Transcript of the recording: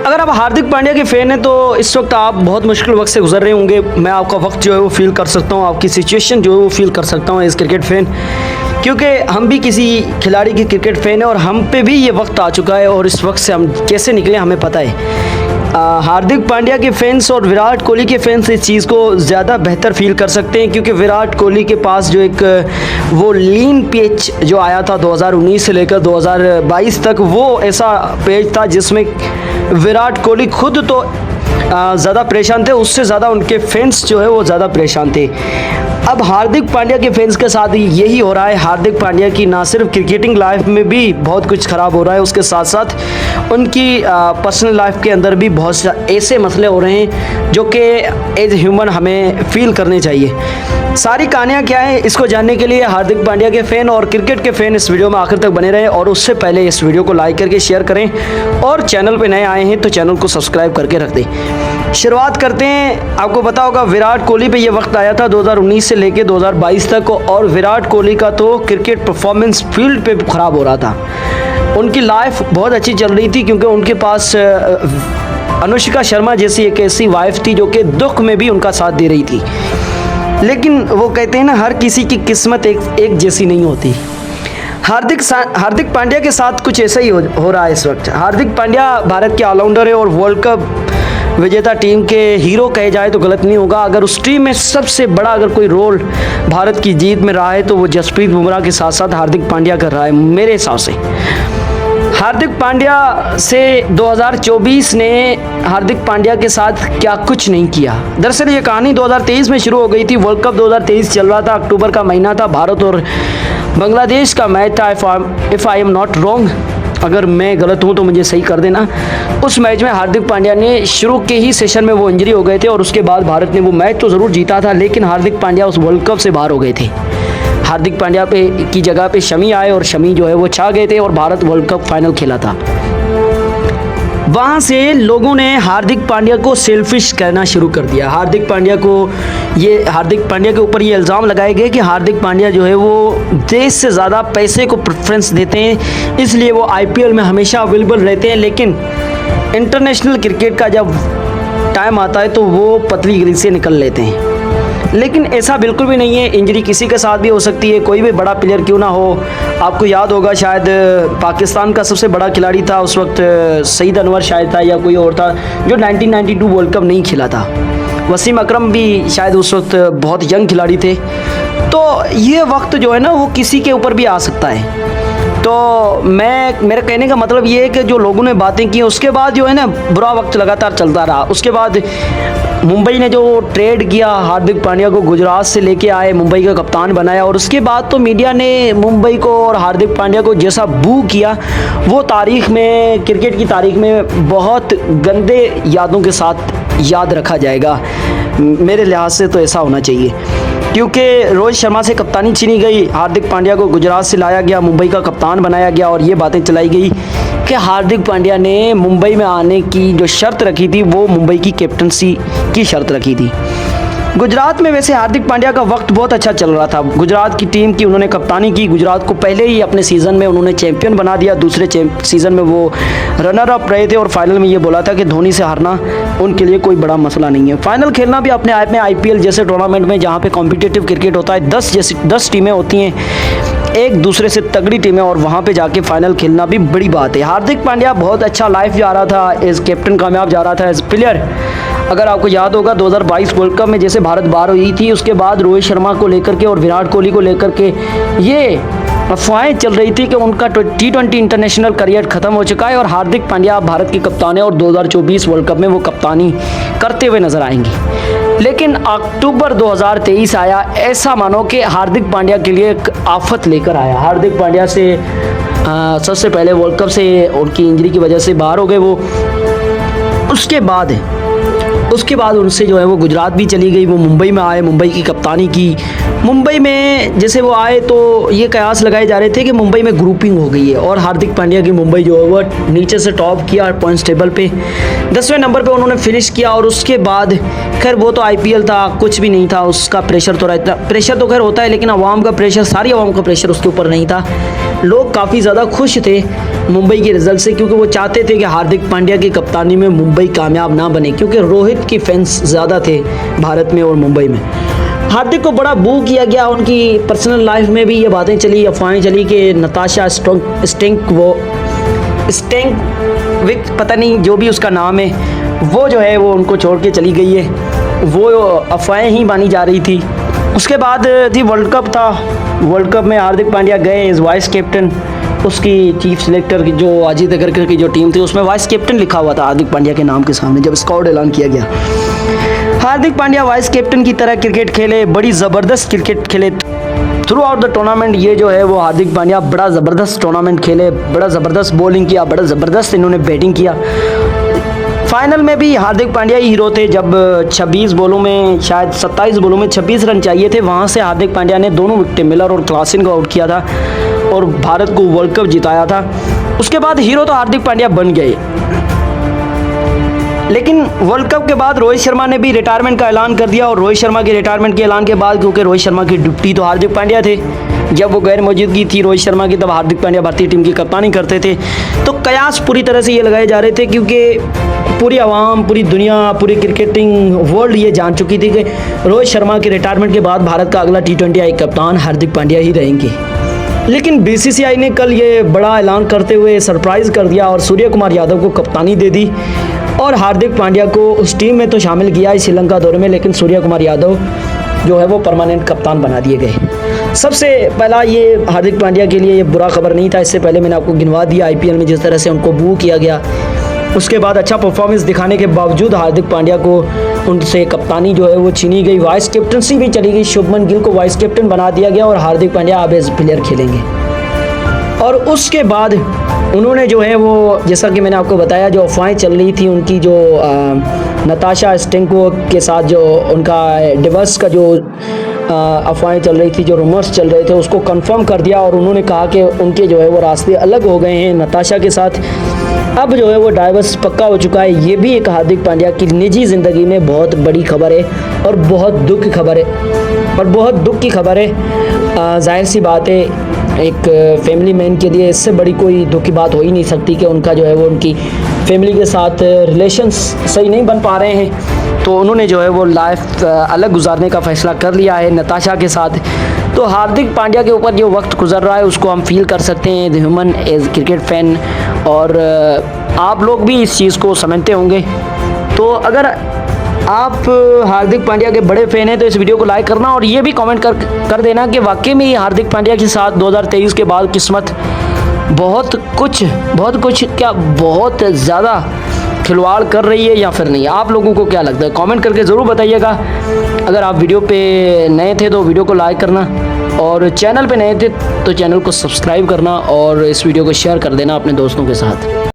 अगर आप हार्दिक पांड्या के फ़ैन हैं तो इस वक्त आप बहुत मुश्किल वक्त से गुजर रहे होंगे। मैं आपका वक्त जो है वो फील कर सकता हूँ, आपकी सिचुएशन जो है वो फील कर सकता हूँ एज क्रिकेट फ़ैन, क्योंकि हम भी किसी खिलाड़ी की क्रिकेट फ़ैन है और हम पे भी ये वक्त आ चुका है और इस वक्त से हम कैसे निकले हमें पता है। हार्दिक पांड्या के फैंस और विराट कोहली के फैंस इस चीज़ को ज़्यादा बेहतर फील कर सकते हैं, क्योंकि विराट कोहली के पास जो एक वो लीन पेच जो आया था 2019 से लेकर 2022 तक, वो ऐसा पेज था जिसमें विराट कोहली खुद तो ज़्यादा परेशान थे, उससे ज़्यादा उनके फैंस जो है वो ज़्यादा परेशान थे। अब हार्दिक पांड्या के फैंस के साथ यही हो रहा है। हार्दिक पांड्या की ना सिर्फ क्रिकेटिंग लाइफ में भी बहुत कुछ ख़राब हो रहा है, उसके साथ साथ उनकी पर्सनल लाइफ के अंदर भी बहुत ऐसे मसले हो रहे हैं जो कि एज ह्यूमन हमें फील करने चाहिए। सारी कहानियाँ क्या है, इसको जानने के लिए हार्दिक पांड्या के फ़ैन और क्रिकेट के फ़ैन इस वीडियो में आखिर तक बने रहें और उससे पहले इस वीडियो को लाइक करके शेयर करें और चैनल पे नए आए हैं तो चैनल को सब्सक्राइब करके रख दें। शुरुआत करते हैं। आपको पता होगा विराट कोहली पे ये वक्त आया था 2019 से लेके 2022 तक, और विराट कोहली का तो क्रिकेट परफॉर्मेंस फील्ड पे ख़राब हो रहा था। उनकी लाइफ बहुत अच्छी चल रही थी क्योंकि उनके पास अनुष्का शर्मा जैसी एक ऐसी वाइफ थी जो कि दुख में भी उनका साथ दे रही थी। लेकिन वो कहते हैं ना, हर किसी की किस्मत एक जैसी नहीं होती। हार्दिक पांड्या के साथ कुछ ऐसा ही हो रहा है इस वक्त। हार्दिक पांड्या भारत के ऑलराउंडर है और वर्ल्ड कप विजेता टीम के हीरो कहे जाए तो गलत नहीं होगा। अगर उस टीम में सबसे बड़ा अगर कोई रोल भारत की जीत में रहा है तो वो जसप्रीत बुमराह के साथ साथ हार्दिक पांड्या कर रहा है मेरे हिसाब से। हार्दिक पांड्या से 2024 ने हार्दिक पांड्या के साथ क्या कुछ नहीं किया। दरअसल ये कहानी 2023 में शुरू हो गई थी। वर्ल्ड कप 2023 चल रहा था, अक्टूबर का महीना था, भारत और बांग्लादेश का मैच था। If I am not wrong, अगर मैं गलत हूँ तो मुझे सही कर देना। उस मैच में हार्दिक पांड्या ने शुरू के ही सेशन में वो इंजरी हो गए थे और उसके बाद भारत ने वो मैच तो ज़रूर जीता था, लेकिन हार्दिक पांड्या उस वर्ल्ड कप से बाहर हो गए थे। हार्दिक पांड्या की जगह पे शमी आए और शमी जो है वो छा गए थे और भारत वर्ल्ड कप फाइनल खेला था। वहाँ से लोगों ने हार्दिक पांड्या को सेल्फिश कहना शुरू कर दिया। हार्दिक पांड्या के ऊपर ये इल्ज़ाम लगाए गए कि हार्दिक पांड्या जो है वो देश से ज़्यादा पैसे को प्रेफरेंस देते हैं, इसलिए वो आईपीएल में हमेशा अवेलेबल रहते हैं, लेकिन इंटरनेशनल क्रिकेट का जब टाइम आता है तो वो पतली गली से निकल लेते हैं। लेकिन ऐसा बिल्कुल भी नहीं है। इंजरी किसी के साथ भी हो सकती है, कोई भी बड़ा प्लेयर क्यों ना हो। आपको याद होगा शायद पाकिस्तान का सबसे बड़ा खिलाड़ी था उस वक्त सईद अनवर शायद था या कोई और था जो 1992 वर्ल्ड कप नहीं खेला था। वसीम अकरम भी शायद उस वक्त बहुत यंग खिलाड़ी थे। तो ये वक्त जो है ना वो किसी के ऊपर भी आ सकता है। तो मेरा कहने का मतलब ये है कि जो लोगों ने बातें की उसके बाद जो है ना बुरा वक्त लगातार चलता रहा। उसके बाद मुंबई ने जो ट्रेड किया हार्दिक पांड्या को, गुजरात से लेके आए, मुंबई का कप्तान बनाया और उसके बाद तो मीडिया ने मुंबई को और हार्दिक पांड्या को जैसा बू किया वो तारीख़ में, क्रिकेट की तारीख़ में बहुत गंदे यादों के साथ याद रखा जाएगा। मेरे लिहाज से तो ऐसा होना चाहिए, क्योंकि रोहित शर्मा से कप्तानी छीनी गई, हार्दिक पांड्या को गुजरात से लाया गया, मुंबई का कप्तान बनाया गया और ये बातें चलाई गई कि हार्दिक पांड्या ने मुंबई में आने की जो शर्त रखी थी वो मुंबई की कैप्टनसी की शर्त रखी थी। गुजरात में वैसे हार्दिक पांड्या का वक्त बहुत अच्छा चल रहा था। गुजरात की टीम की उन्होंने कप्तानी की, गुजरात को पहले ही अपने सीज़न में उन्होंने चैंपियन बना दिया। दूसरे सीज़न में वो रनर अप रहे थे और फाइनल में ये बोला था कि धोनी से हारना उनके लिए कोई बड़ा मसला नहीं है। फाइनल खेलना भी अपने आप में आईपीएल जैसे टूर्नामेंट में जहाँ पे कॉम्पिटिटिव क्रिकेट होता है, 10 टीमें होती हैं एक दूसरे से तगड़ी टीमें, और वहाँ पे जाके फाइनल खेलना भी बड़ी बात है। हार्दिक पांड्या बहुत अच्छा लाइफ जा रहा था, एज कैप्टन कामयाब जा रहा था, एज प्लेयर। अगर आपको याद होगा 2022 वर्ल्ड कप में जैसे भारत बाहर हुई थी, उसके बाद रोहित शर्मा को लेकर के और विराट कोहली को लेकर के ये अफवाहें चल रही थी कि उनका T20 इंटरनेशनल करियर ख़त्म हो चुका है और हार्दिक पांड्या भारत के कप्तान है और 2024 वर्ल्ड कप में वो कप्तानी करते हुए नजर आएंगे। लेकिन अक्टूबर 2023 आया, ऐसा मानो कि हार्दिक पांड्या के लिए एक आफत लेकर आया। हार्दिक पांड्या से सबसे पहले वर्ल्ड कप से उनकी इंजरी की वजह से बाहर हो गए वो। उसके बाद उनसे जो है वो गुजरात भी चली गई, वो मुंबई में आए, मुंबई की कप्तानी की। मुंबई में जैसे वो आए तो ये कयास लगाए जा रहे थे कि मुंबई में ग्रुपिंग हो गई है और हार्दिक पांड्या की मुंबई जो है वो नीचे से टॉप किया पॉइंट्स टेबल पे, 10वें नंबर पे उन्होंने फिनिश किया। और उसके बाद खैर वो तो आईपीएल था, कुछ भी नहीं था, उसका प्रेशर तो रहता, प्रेशर तो खैर होता है, लेकिन आवाम का प्रेशर, सारी आवाम का प्रेशर उसके ऊपर नहीं था। लोग काफ़ी ज़्यादा खुश थे मुंबई के रिजल्ट से, क्योंकि वो चाहते थे कि हार्दिक पांड्या की कप्तानी में मुंबई कामयाब ना बने, क्योंकि रोहित के फैंस ज़्यादा थे भारत में और मुंबई में। हार्दिक को बड़ा बू किया गया, उनकी पर्सनल लाइफ में भी ये बातें चली, अफवाहें चली कि नताशा स्टैंकविक, पता नहीं जो भी उसका नाम है, वो जो है वो उनको छोड़ के चली गई है। वो अफवाहें ही मानी जा रही थी। उसके बाद थी वर्ल्ड कप था, वर्ल्ड कप में हार्दिक पांड्या गए एज वाइस कैप्टन। उसकी चीफ सिलेक्टर की जो अजीत अगरकर की जो टीम थी उसमें वाइस कैप्टन लिखा हुआ था हार्दिक पांड्या के नाम के सामने, जब स्क्वाड ऐलान किया गया। हार्दिक पांड्या वाइस कैप्टन की तरह क्रिकेट खेले, बड़ी ज़बरदस्त क्रिकेट खेले थ्रू आउट द टूर्नामेंट। ये जो है वो हार्दिक पांड्या बड़ा ज़बरदस्त टूर्नामेंट खेले, बड़ा ज़बरदस्त बॉलिंग किया, बड़ा ज़बरदस्त इन्होंने बैटिंग किया। फाइनल में भी हार्दिक पांड्या ही हीरो थे, जब 26 बॉलों में शायद 27 बॉलों में 26 रन चाहिए थे, वहाँ से हार्दिक पांड्या ने दोनों विकेट मिलर और क्लासन को आउट किया था और भारत को वर्ल्ड कप जिताया था। उसके बाद हीरो तो हार्दिक पांड्या बन गए, लेकिन वर्ल्ड कप के बाद रोहित शर्मा ने भी रिटायरमेंट का ऐलान कर दिया। और रोहित शर्मा के रिटायरमेंट के ऐलान के बाद, क्योंकि रोहित शर्मा की ड्यूटी तो हार्दिक पांड्या थे, जब वो गैर मौजूदगी थी रोहित शर्मा की, तब हार्दिक पांड्या भारतीय टीम की कप्तानी करते थे। तो कयास पूरी तरह से ये लगाए जा रहे थे, क्योंकि पूरी आवाम, पूरी दुनिया, पूरी क्रिकेटिंग वर्ल्ड ये जान चुकी थी कि रोहित शर्मा के रिटायरमेंट के बाद भारत का अगला T20 कप्तान हार्दिक पांड्या ही रहेंगे। लेकिन BCCI ने कल ये बड़ा ऐलान करते हुए सरप्राइज़ कर दिया और सूर्य कुमार यादव को कप्तानी दे दी और हार्दिक पांड्या को उस टीम में तो शामिल किया है श्रीलंका दौरे में, लेकिन सूर्य कुमार यादव जो है वो परमानेंट कप्तान बना दिए गए। सबसे पहला ये हार्दिक पांड्या के लिए ये बुरा खबर नहीं था, इससे पहले मैंने आपको गिनवा दिया IPL में जिस तरह से उनको बू किया गया। उसके बाद अच्छा परफॉर्मेंस दिखाने के बावजूद हार्दिक पांड्या को उनसे कप्तानी जो है वो छीनी गई, वाइस कैप्टनसी भी चली गई, शुभमन गिल को वाइस कैप्टन बना दिया गया और हार्दिक पांड्या अब एज प्लेयर खेलेंगे। और उसके बाद उन्होंने जो है वो, जैसा कि मैंने आपको बताया, जो अफवाहें चल रही थी उनकी, जो नताशा स्टैंकविक के साथ जो उनका डिवोर्स का जो अफवाहें चल रही थी, जो रूमर्स चल रहे थे, उसको कंफर्म कर दिया और उन्होंने कहा कि उनके जो है वो रास्ते अलग हो गए हैं नताशा के साथ। अब जो है वो डाइवर्स पक्का हो चुका है। ये भी एक हार्दिक पांड्या की निजी ज़िंदगी में बहुत बड़ी खबर है और बहुत दुख की खबर है, और बहुत दुख की खबर है। जाहिर सी बात है, एक फैमिली मैन के लिए इससे बड़ी कोई दुख की बात हो ही नहीं सकती कि उनका जो है वो उनकी फैमिली के साथ रिलेशंस सही नहीं बन पा रहे हैं, तो उन्होंने जो है वो लाइफ अलग गुजारने का फ़ैसला कर लिया है नताशा के साथ। तो हार्दिक पांड्या के ऊपर जो वक्त गुजर रहा है उसको हम फील कर सकते हैं the human as cricket fan, और आप लोग भी इस चीज़ को समझते होंगे। तो अगर आप हार्दिक पांड्या के बड़े फ़ैन हैं तो इस वीडियो को लाइक करना और ये भी कमेंट कर देना कि वाकई में हार्दिक पांड्या के साथ 2023 के बाद किस्मत बहुत कुछ क्या बहुत ज़्यादा खिलवाड़ कर रही है या फिर नहीं। आप लोगों को क्या लगता है, कमेंट करके ज़रूर बताइएगा। अगर आप वीडियो पे नए थे तो वीडियो को लाइक करना, और चैनल पे नए थे तो चैनल को सब्सक्राइब करना और इस वीडियो को शेयर कर देना अपने दोस्तों के साथ।